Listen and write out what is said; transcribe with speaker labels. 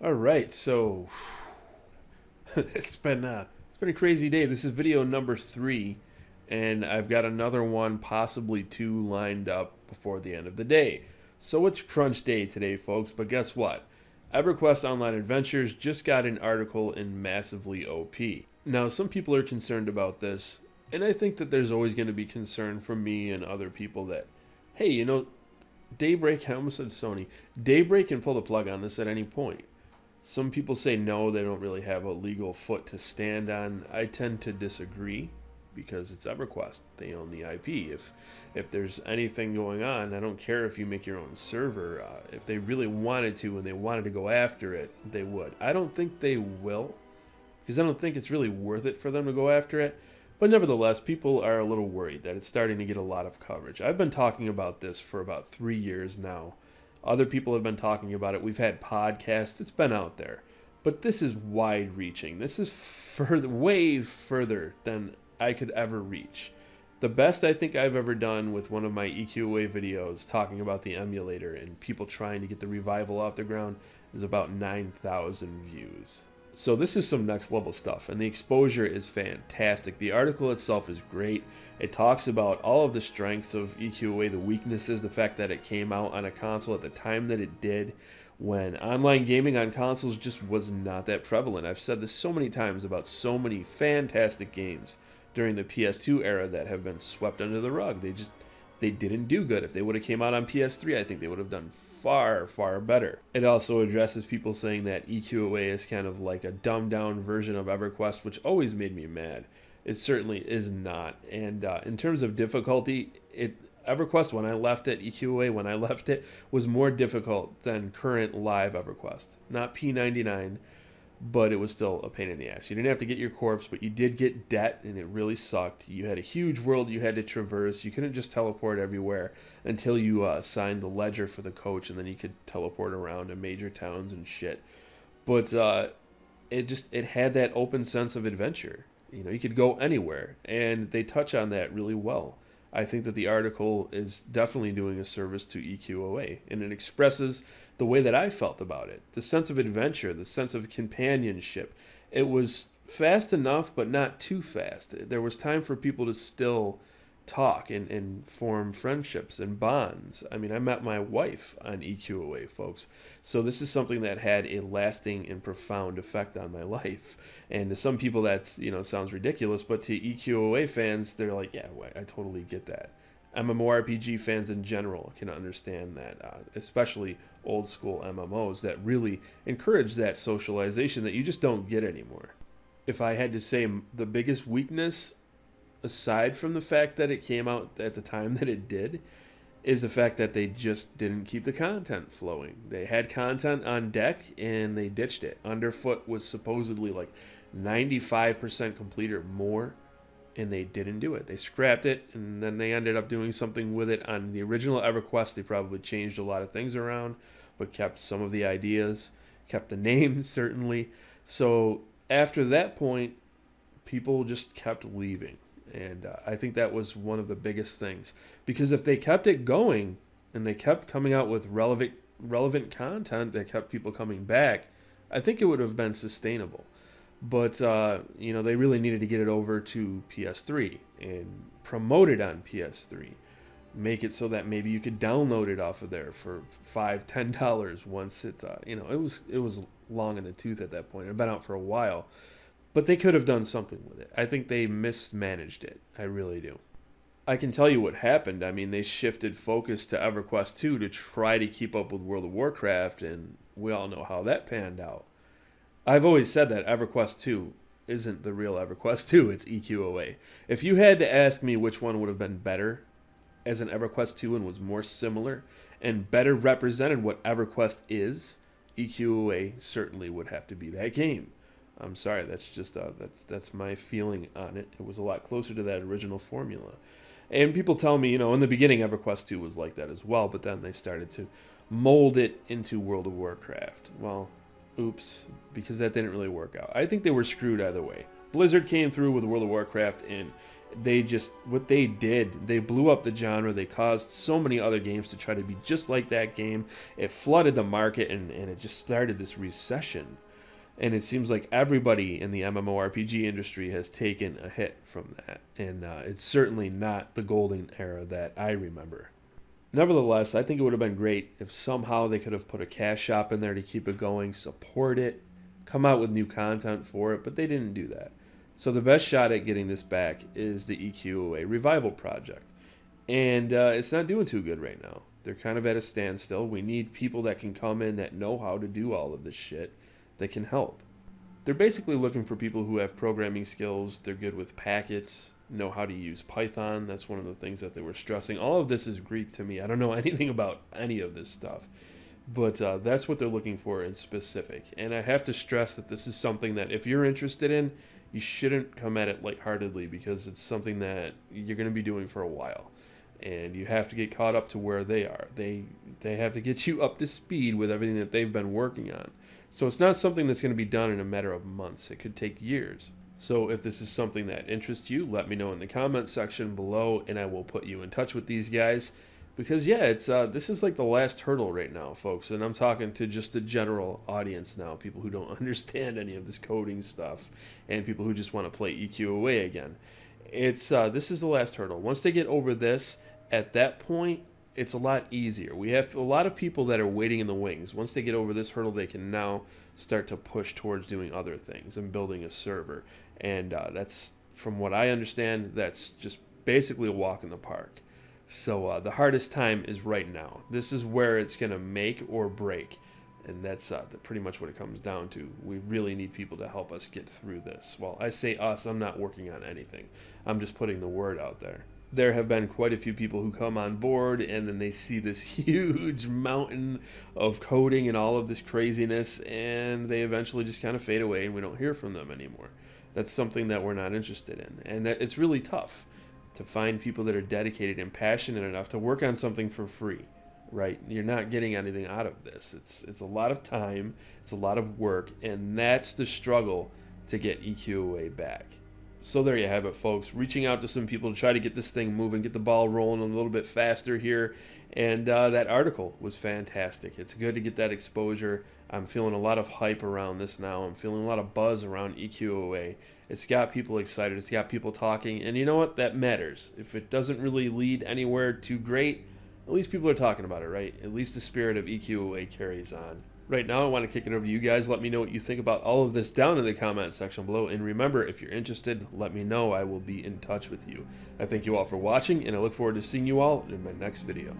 Speaker 1: All right, so it's been a crazy day. This is video number 3, and I've got another one, possibly 2, lined up before the end of the day. So it's crunch day today, folks. But guess what? EverQuest Online Adventures just got an article in Massively OP. Now, some people are concerned about this, and I think that there's always going to be concern from me and other people that, hey, Daybreak, I almost said Sony, Daybreak can pull the plug on this at any point. Some people say no, they don't really have a legal foot to stand on. I tend to disagree because it's EverQuest. They own the IP. If there's anything going on, I don't care if you make your own server. If they really wanted to and they wanted to go after it, they would. I don't think they will because I don't think it's really worth it for them to go after it. But nevertheless, people are a little worried that it's starting to get a lot of coverage. I've been talking about this for about 3 years now. Other people have been talking about it. We've had podcasts. It's been out there. But this is wide reaching. This is way further than I could ever reach. The best I think I've ever done with one of my EQOA videos talking about the emulator and people trying to get the revival off the ground is about 9,000 views. So this is some next level stuff, and the exposure is fantastic. The article itself is great. It talks about all of the strengths of EQOA, the weaknesses, the fact that it came out on a console at the time that it did, when online gaming on consoles just was not that prevalent. I've said this so many times about so many fantastic games during the PS2 era that have been swept under the rug. They didn't do good. If they would have came out on PS3, I think they would have done far better. It also addresses people saying that EQOA is kind of like a dumbed down version of EverQuest, which always made me mad. It certainly is not. And in terms of difficulty, EverQuest, when I left it, EQOA, when I left it, was more difficult than current live EverQuest. Not P99, but it was still a pain in the ass. You didn't have to get your corpse, but you did get debt, and it really sucked. You had a huge world you had to traverse. You couldn't just teleport everywhere until you signed the ledger for the coach, and then you could teleport around to major towns and shit. But it had that open sense of adventure. You could go anywhere, and they touch on that really well. I think that the article is definitely doing a service to EQOA, and it expresses the way that I felt about it. The sense of adventure, the sense of companionship. It was fast enough, but not too fast. There was time for people to still talk and form friendships and bonds. I mean, I met my wife on EQOA, folks. So this is something that had a lasting and profound effect on my life. And to some people that's, sounds ridiculous, but to EQOA fans, they're like, yeah, I totally get that. MMORPG fans in general can understand that, especially old school MMOs that really encourage that socialization that you just don't get anymore. If I had to say the biggest weakness, aside from the fact that it came out at the time that it did, is the fact that they just didn't keep the content flowing. They had content on deck and they ditched it. Underfoot was supposedly like 95% complete or more, and they didn't do it. They scrapped it, and then they ended up doing something with it. On the original EverQuest, they probably changed a lot of things around, but kept some of the ideas, kept the name, certainly. So after that point, people just kept leaving. And I think that was one of the biggest things. Because if they kept it going and they kept coming out with relevant content that kept people coming back, I think it would have been sustainable. But, they really needed to get it over to PS3 and promote it on PS3. Make it so that maybe you could download it off of there for $5-10 once it, it was long in the tooth at that point. It had been out for a while. But they could have done something with it. I think they mismanaged it. I really do. I can tell you what happened. I mean, they shifted focus to EverQuest 2 to try to keep up with World of Warcraft, and we all know how that panned out. I've always said that EverQuest 2 isn't the real EverQuest 2, it's EQOA. If you had to ask me which one would have been better as an EverQuest 2 and was more similar and better represented what EverQuest is, EQOA certainly would have to be that game. I'm sorry, that's just that's my feeling on it. It was a lot closer to that original formula. And people tell me, in the beginning EverQuest 2 was like that as well, but then they started to mold it into World of Warcraft. Well, oops, because that didn't really work out. I think they were screwed either way. Blizzard came through with World of Warcraft and What they did, they blew up the genre. They caused so many other games to try to be just like that game. It flooded the market, and it just started this recession. And it seems like everybody in the MMORPG industry has taken a hit from that. And it's certainly not the golden era that I remember. Nevertheless, I think it would have been great if somehow they could have put a cash shop in there to keep it going, support it, come out with new content for it, but they didn't do that. So the best shot at getting this back is the EQOA Revival Project. And it's not doing too good right now. They're kind of at a standstill. We need people that can come in that know how to do all of this shit that can help. They're basically looking for people who have programming skills, they're good with packets, know how to use Python. That's one of the things that they were stressing. All of this is Greek to me. I don't know anything about any of this stuff. But that's what they're looking for in specific. And I have to stress that this is something that if you're interested in, you shouldn't come at it lightheartedly, because it's something that you're going to be doing for a while. And you have to get caught up to where they are. They have to get you up to speed with everything that they've been working on. So it's not something that's going to be done in a matter of months. It could take years. So if this is something that interests you, let me know in the comments section below, and I will put you in touch with these guys. Because yeah, it's this is like the last hurdle right now, folks. And I'm talking to just a general audience now, people who don't understand any of this coding stuff, and people who just want to play EQOA again. It's this is the last hurdle. Once they get over this, at that point, it's a lot easier. We have a lot of people that are waiting in the wings. Once they get over this hurdle, they can now start to push towards doing other things and building a server. And that's, from what I understand, that's just basically a walk in the park. So the hardest time is right now. This is where it's going to make or break. And that's pretty much what it comes down to. We really need people to help us get through this. Well, I say us, I'm not working on anything. I'm just putting the word out there. There have been quite a few people who come on board, and then they see this huge mountain of coding and all of this craziness, and they eventually just kind of fade away, and we don't hear from them anymore. That's something that we're not interested in, and that it's really tough to find people that are dedicated and passionate enough to work on something for free, right? You're not getting anything out of this. It's a lot of time, it's a lot of work, and that's the struggle to get EQOA back. So there you have it, folks. Reaching out to some people to try to get this thing moving, get the ball rolling a little bit faster here. And that article was fantastic. It's good to get that exposure. I'm feeling a lot of hype around this now. I'm feeling a lot of buzz around EQOA. It's got people excited. It's got people talking. And you know what? That matters. If it doesn't really lead anywhere too great, at least people are talking about it, right? At least the spirit of EQOA carries on. Right now, I want to kick it over to you guys. Let me know what you think about all of this down in the comment section below. And remember, if you're interested, let me know. I will be in touch with you. I thank you all for watching, and I look forward to seeing you all in my next video.